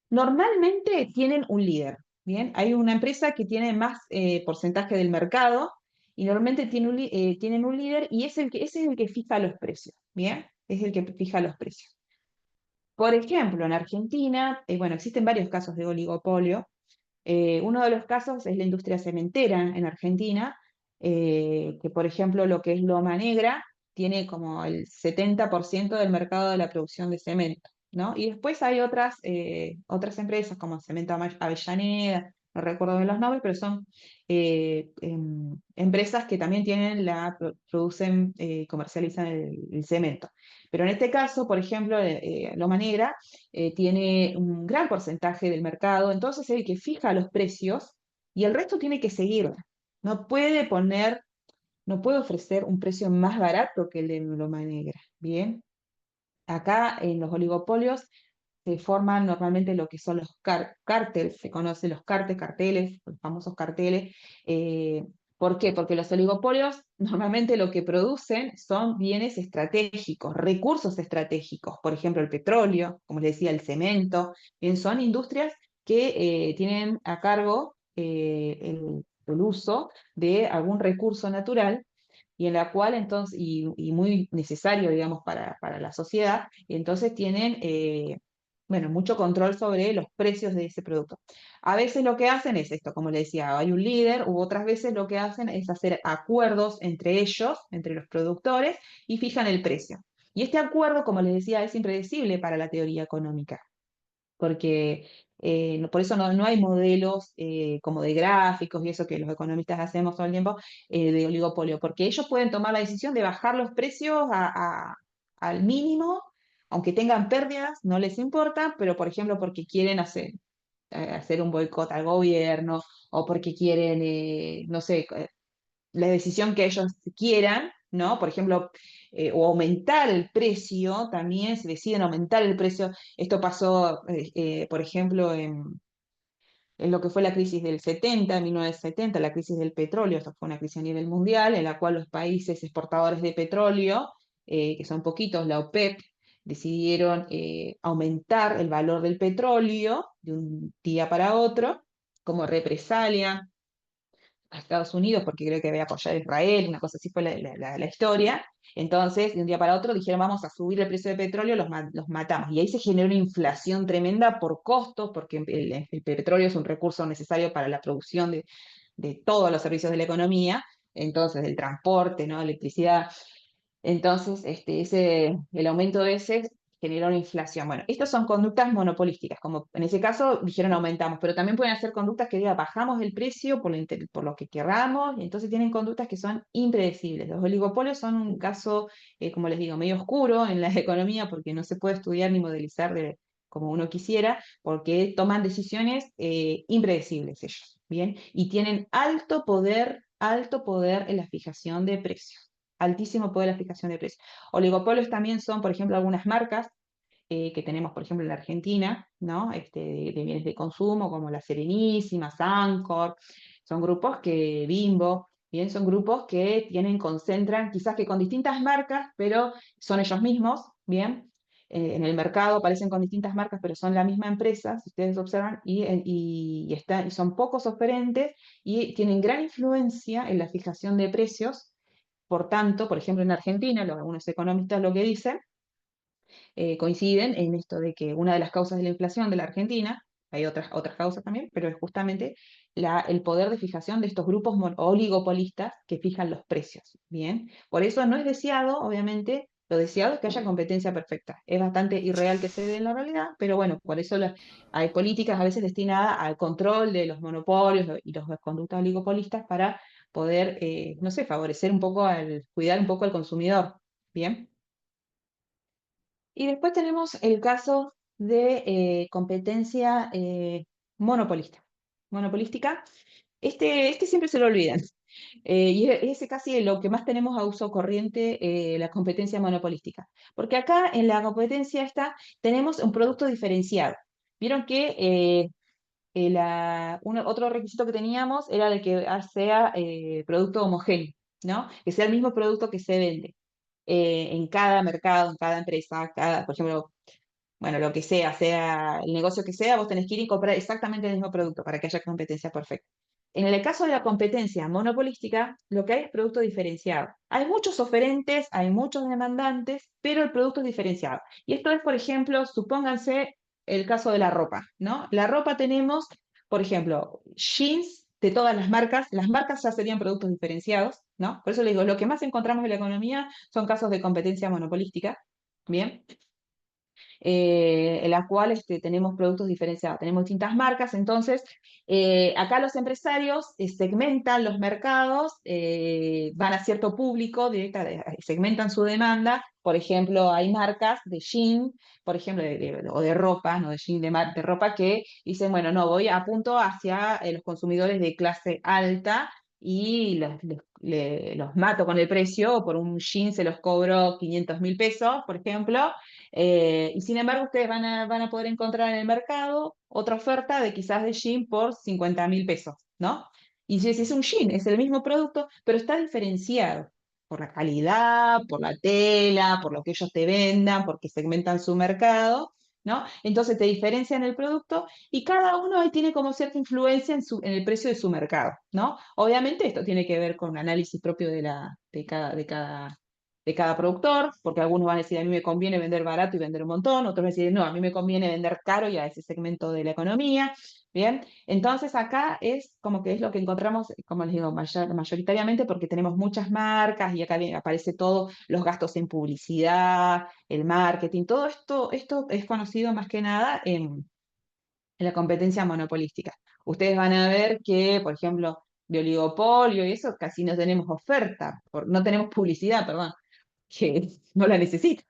normalmente tienen un líder, ¿bien? Hay una empresa que tiene más porcentaje del mercado y normalmente tienen un líder y ese es el que fija los precios, ¿bien? Es el que fija los precios. Por ejemplo, en Argentina, bueno, existen varios casos de oligopolio, uno de los casos es la industria cementera en Argentina, que por ejemplo lo que es Loma Negra tiene como el 70% del mercado de la producción de cemento, ¿no? Y después hay otras empresas como Cemento Avellaneda, no recuerdo bien los nombres, pero son empresas que también producen, comercializan el cemento. Pero en este caso, por ejemplo, Loma Negra tiene un gran porcentaje del mercado, entonces es el que fija los precios y el resto tiene que seguir. No puede no puede ofrecer un precio más barato que el de Loma Negra. Bien, acá en los oligopolios se forman normalmente lo que son los cárteles, se conocen los carteles, los famosos carteles. ¿Por qué? Porque los oligopolios normalmente lo que producen son bienes estratégicos, recursos estratégicos, por ejemplo el petróleo, como les decía, el cemento, bien, son industrias que tienen a cargo el uso de algún recurso natural y en la cual entonces, y muy necesario, digamos, para la sociedad, y entonces tienen, bueno, mucho control sobre los precios de ese producto. A veces lo que hacen es esto, como les decía, hay un líder, u otras veces lo que hacen es hacer acuerdos entre ellos, entre los productores, y fijan el precio. Y este acuerdo, como les decía, es impredecible para la teoría económica porque por eso no hay modelos como de gráficos y eso que los economistas hacemos todo el tiempo de oligopolio, porque ellos pueden tomar la decisión de bajar los precios al mínimo, aunque tengan pérdidas, no les importa, pero por ejemplo porque quieren hacer un boicot al gobierno o porque quieren, no sé, la decisión que ellos quieran, ¿no? Por ejemplo, o aumentar el precio, también se deciden aumentar el precio. Esto pasó, por ejemplo, en lo que fue la crisis del 70, 1970, la crisis del petróleo. Esto fue una crisis a nivel mundial en la cual los países exportadores de petróleo, que son poquitos, la OPEP, decidieron aumentar el valor del petróleo de un día para otro como represalia a Estados Unidos porque creo que había apoyado a Israel, una cosa así fue la historia. Entonces, de un día para otro dijeron, vamos a subir el precio del petróleo, los matamos. Y ahí se generó una inflación tremenda por costos, porque el petróleo es un recurso necesario para la producción de todos los servicios de la economía, entonces del transporte, ¿no? Electricidad. Entonces, el aumento de ese generó una inflación. Bueno, estas son conductas monopolísticas, como en ese caso dijeron aumentamos, pero también pueden hacer conductas que digan bajamos el precio por lo que querramos, y entonces tienen conductas que son impredecibles. Los oligopolios son un caso, como les digo, medio oscuro en la economía porque no se puede estudiar ni modelizar como uno quisiera, porque toman decisiones impredecibles ellos, ¿bien? Y tienen alto poder en la fijación de precios, altísimo poder de la fijación de precios. Oligopolios también son, por ejemplo, algunas marcas que tenemos, por ejemplo, en la Argentina, ¿no? De bienes de consumo, como la Serenísima, Sancor, son grupos que, Bimbo, bien, son grupos que concentran, quizás que con distintas marcas, pero son ellos mismos, bien. En el mercado aparecen con distintas marcas, pero son la misma empresa, si ustedes observan, y son pocos oferentes y tienen gran influencia en la fijación de precios. Por tanto, por ejemplo, en Argentina, algunos economistas lo que dicen, coinciden en esto de que una de las causas de la inflación de la Argentina, hay otras causas también, pero es justamente el poder de fijación de estos grupos oligopolistas que fijan los precios. Bien, por eso no es deseado, obviamente, lo deseado es que haya competencia perfecta. Es bastante irreal que se dé en la realidad, pero bueno, por eso hay políticas a veces destinadas al control de los monopolios y las conductas oligopolistas para poder, no sé, favorecer un poco cuidar un poco al consumidor. Bien. Y después tenemos el caso de competencia monopolística. Este siempre se lo olvidan. Y ese casi lo que más tenemos a uso corriente, la competencia monopolística. Porque acá en la competencia esta tenemos un producto diferenciado. Vieron que otro requisito que teníamos era de que sea producto homogéneo, ¿no? Que sea el mismo producto que se vende en cada mercado, en cada empresa, por ejemplo, bueno, lo que sea el negocio que sea, vos tenés que ir y comprar exactamente el mismo producto para que haya competencia perfecta. En el caso de la competencia monopolística, lo que hay es producto diferenciado. Hay muchos oferentes, hay muchos demandantes, pero el producto es diferenciado. Y esto es, por ejemplo, supónganse el caso de la ropa, ¿no? La ropa tenemos, por ejemplo, jeans de todas las marcas ya serían productos diferenciados, ¿no? Por eso les digo, lo que más encontramos en la economía son casos de competencia monopolística, ¿bien? En la cual tenemos productos diferenciados, tenemos distintas marcas, entonces acá los empresarios segmentan los mercados, van a cierto público, segmentan su demanda, por ejemplo, hay marcas de jean, por ejemplo, o de ropa, no de jean, de ropa, que dicen, bueno, no, apunto hacia los consumidores de clase alta, y los mato con el precio, por un jean se los cobro 500.000 pesos, por ejemplo, y sin embargo, ustedes van a poder encontrar en el mercado otra oferta de quizás de jean por 50.000 pesos, ¿no? Y si es un jean, es el mismo producto, pero está diferenciado por la calidad, por la tela, por lo que ellos te vendan, porque segmentan su mercado, ¿no? Entonces te diferencian el producto y cada uno ahí tiene como cierta influencia en el precio de su mercado, ¿no? Obviamente esto tiene que ver con un análisis propio de cada productor, porque algunos van a decir, a mí me conviene vender barato y vender un montón, otros van a decir, no, a mí me conviene vender caro y a ese segmento de la economía, ¿bien? Entonces acá es como que es lo que encontramos, como les digo, mayoritariamente porque tenemos muchas marcas y acá aparece todos los gastos en publicidad, el marketing, todo esto es conocido más que nada en la competencia monopolística. Ustedes van a ver que, por ejemplo, de oligopolio y eso casi no tenemos oferta, no tenemos publicidad, perdón, que no la necesita.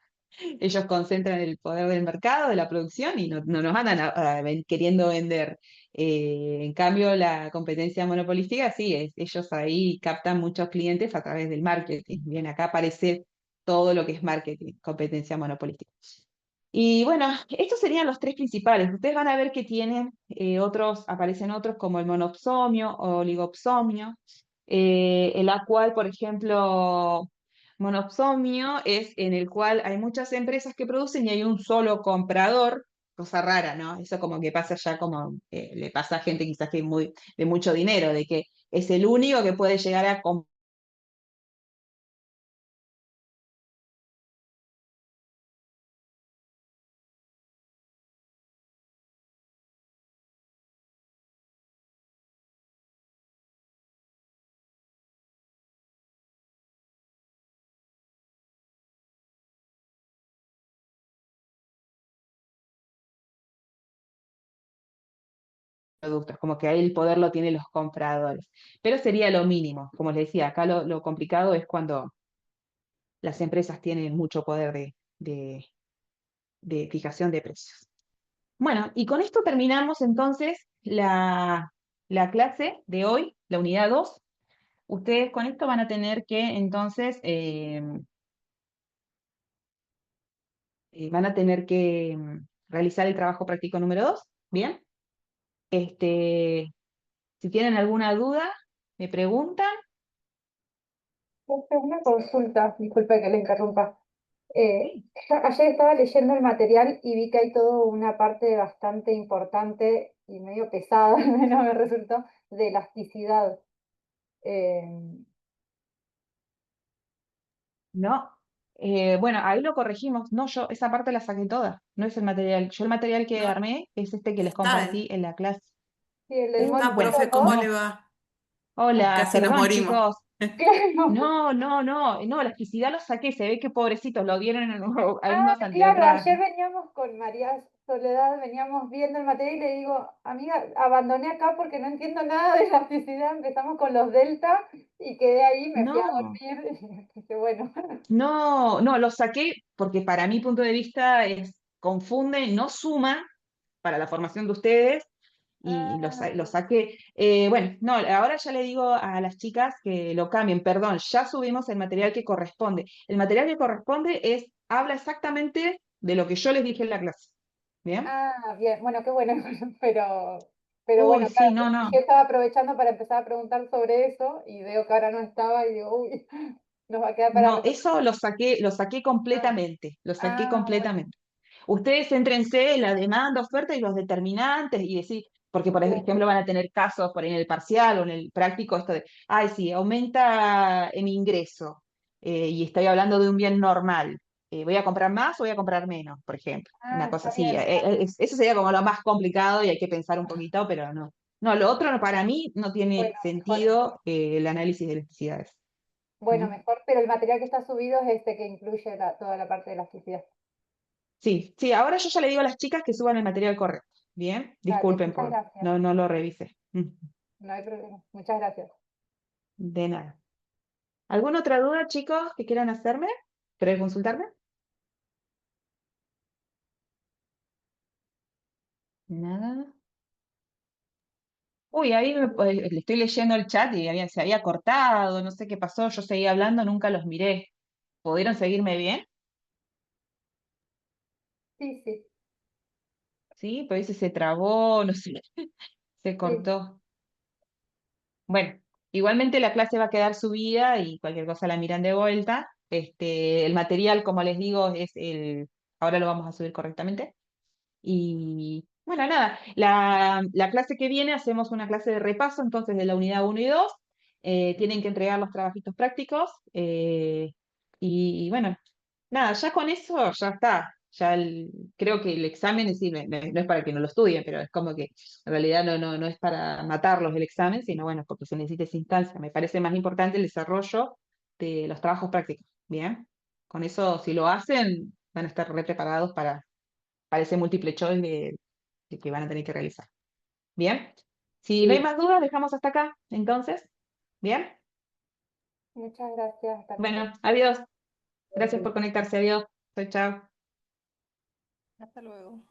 Ellos concentran el poder del mercado, de la producción y no nos andan queriendo vender. En cambio, la competencia monopolística, sí, ellos ahí captan muchos clientes a través del marketing. Bien, acá aparece todo lo que es marketing, competencia monopolística. Y bueno, estos serían los tres principales. Ustedes van a ver que tienen otros, aparecen otros como el monopsomio o oligopsomio, en la cual, por ejemplo, monopsomio es en el cual hay muchas empresas que producen y hay un solo comprador, cosa rara, ¿no? Eso como que pasa ya como le pasa a gente quizás que muy, de mucho dinero, de que es el único que puede llegar a comprar productos, como que ahí el poder lo tienen los compradores. Pero sería lo mínimo, como les decía, acá lo complicado es cuando las empresas tienen mucho poder de fijación de precios. Bueno, y con esto terminamos entonces la clase de hoy, la unidad 2. Ustedes con esto van a tener que entonces, van a tener que realizar el trabajo práctico número 2. Bien, si tienen alguna duda, me preguntan. Una consulta, disculpe que le interrumpa. Sí. Ayer estaba leyendo el material y vi que hay toda una parte bastante importante y medio pesada, al menos me resultó, de elasticidad. Eh, No, bueno, ahí lo corregimos. No, yo esa parte la saqué toda. No es el material. Yo el material que No armé es este que les está. compartí en la clase. sí, el del Bueno, módulo Profe, ¿cómo 2, le no. va? Hola, Casi nos perdón, morimos. chicos. claro. No, no, no, no, elasticidad lo saqué. Se ve que pobrecitos lo vieron en Ah, alumnos de claro, otra. ayer veníamos con María Soledad, veníamos viendo el material y le digo, amiga, abandoné acá porque no entiendo nada de elasticidad, empezamos con los delta y quedé ahí, me fui a No, dormir y dije, bueno, no, no, lo saqué porque para mi punto de vista confunde, no suma para la formación de ustedes y lo ah, saqué. Bueno, no, ahora ya le digo a las chicas que lo cambien, perdón, ya subimos el material que corresponde. El material que corresponde habla exactamente de lo que yo les dije en la clase. ¿Bien? bien, bueno, qué bueno, pero Uy, bueno, claro, sí, no, no. yo estaba aprovechando para empezar a preguntar sobre eso y veo que ahora no estaba y digo, uy, nos va a quedar para No, resolver. eso lo saqué Ah, completamente, lo saqué bueno, completamente. Ustedes céntrense en la demanda, oferta y los determinantes y decir, porque por bien. ejemplo van a tener casos por ahí en el parcial o en el práctico, esto de, ay, sí, aumenta mi ingreso y estoy hablando de un bien normal. ¿Voy a comprar más o voy a comprar menos, por ejemplo? Una cosa Está así. bien. Eso sería como lo más complicado y hay que pensar un poquito, pero no. No, lo otro para mí no tiene Bueno, mejor sentido entonces. el análisis de elasticidades. Bueno, mejor, pero el material que está subido es este que incluye toda la parte de elasticidad. Sí, sí, ahora yo ya le digo a las chicas que suban el material correcto. Bien, Dale, disculpen muchas por gracias. no lo revisé. No hay problema. Muchas gracias. De nada. ¿Alguna otra duda, chicos, que quieran hacerme? ¿Querés consultarme? Nada. Uy, ahí le estoy leyendo el chat y se había cortado, no sé qué pasó, yo seguía hablando, nunca los miré. ¿Pudieron seguirme bien? Sí, sí, Sí, pues ese se trabó, no sé, se sí. cortó. Bueno, igualmente la clase va a quedar subida y cualquier cosa la miran de vuelta. El material, como les digo, ahora lo vamos a subir correctamente. Y bueno, nada, la clase que viene hacemos una clase de repaso entonces de la unidad 1 y 2. Tienen que entregar los trabajitos prácticos. Y bueno, nada, ya con eso ya está. Creo que el examen es, sí, no es para que no lo estudien, pero es como que en realidad no es para matarlos el examen, sino bueno, porque se necesita esa instancia. Me parece más importante el desarrollo de los trabajos prácticos. Bien, con eso, si lo hacen, van a estar re preparados para ese múltiple choice de que van a tener que realizar. Bien, si no hay Sí, más dudas, dejamos hasta acá. Entonces, bien, muchas gracias. Hasta luego. bueno, adiós. Gracias por conectarse. Adiós. Chao, chao. Hasta luego.